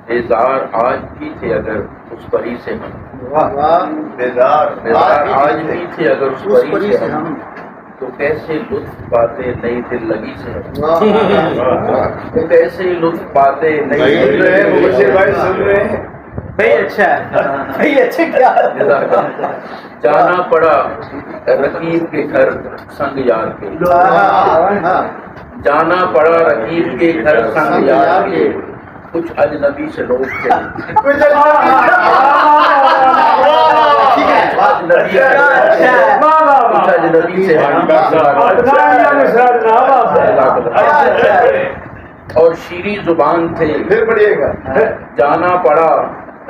بیزار آج بھی تھے اگر اس پری سے ہم، بیدار آج بھی تھے اگر اس پری سے ہم، تو کیسے لطف پاتے نئی دل لگی سے ہم، تو کیسے لطف پاتے نئی دل لگی سے ہم۔ بھائی سن رہے ہیں بھائی اچھا ہے، بھائی اچھا کیا جانا پڑا رقیب کے گھر سنگ یار کے، جانا پڑا رقیب کے گھر سنگ یار کے، کچھ اجنبی سے لوگ تھے، کچھ اجنبی سے اور شیریں زبان تھے، پھر پڑھیے گا جانا پڑا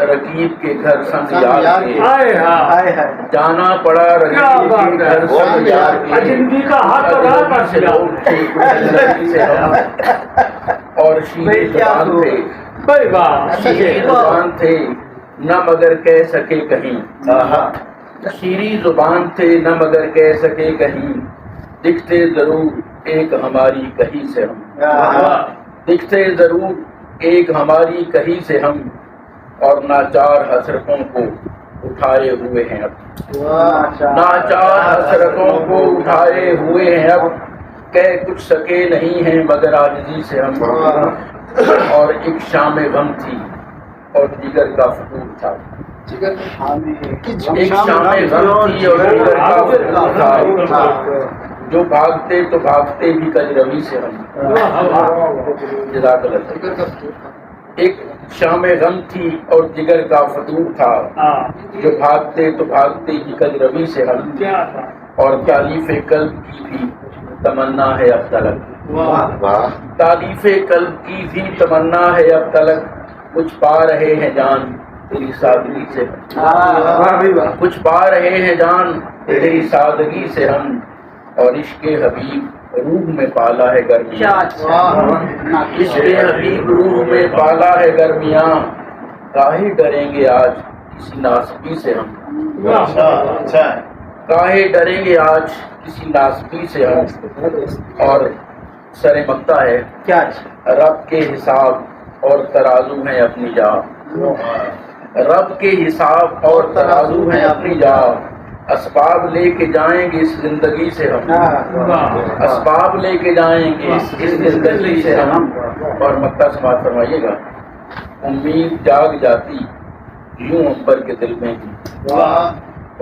رقیب کے گھر سنگ یار کے، جانا پڑا رقیب کے گھر سنگ یار کے، اجنبی سے لوگ تھے، کچھ اجنبی سے ہم، اور شیریں زبان تھے، شیریں زبان تھے نہ مگر کہہ سکے کہیں، شیریں زبان تھے نہ مگر کہہ سکے کہیں، دکھتے ضرور ایک ہماری کہیں سے ہم، دکھتے ضرور ایک ہماری کہیں سے ہم، اور ناچار حسرتوں کو اٹھائے ہوئے ہیں اب، ناچار حسرتوں کو اٹھائے ہوئے ہیں اب، کہہ کچھ سکے نہیں ہیں مگر عاجزی سے ہم، اور ایک شام غم تھی اور دیگر کا فطور تھا، ایک شام غم تھی اور دیگر کا فطور تھا، جو بھاگتے تو بھاگتے بھی کجروی سے ہم، جزاک اللہ۔ ایک شام غم تھی اور جگر کا فطور تھا، جو بھاگتے تو بھاگتے ہی کجروی سے ہم، اور تالیف قلب کی بھی تمنا ہے اب تلک، تالیف قلب کی بھی تمنا ہے اب تلک، کچھ پا رہے ہیں جان تیری سادگی سے، کچھ پا رہے ہیں جان تیری سادگی سے ہم، اور عشق حبیب روح میں پالا ہے گرمیاں، عشق حبیب روح میں پالا ہے گرمیاں، کاہے ڈریں گے آج کسی ناسبی سے ہم، کاہے ڈریں گے آج کسی ناسبی سے ہم، اور سر مقطع ہے رب کے حساب اور ترازو ہیں اپنی جا، رب کے حساب اور ترازو ہیں اپنی جا، اسباب لے کے جائیں گے اس زندگی سے ہم، اسباب لے کے جائیں گے اس زندگی سے ہم، اور مقطع سماعت فرمائیے گا، امید جاگ جاتی یوں عنبر کے دل میں بھی،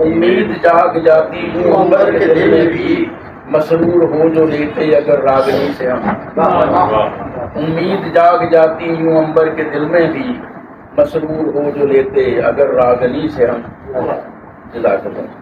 امید جاگ جاتی یوں عنبر کے دل میں بھی، مسرور ہو جو لیتے اگر راگنی سے ہم، امید جاگ جاتی یوں عنبر کے دل میں بھی، مسرور ہو جو لیتے اگر راگنی سے ہم، جزاک اللہ۔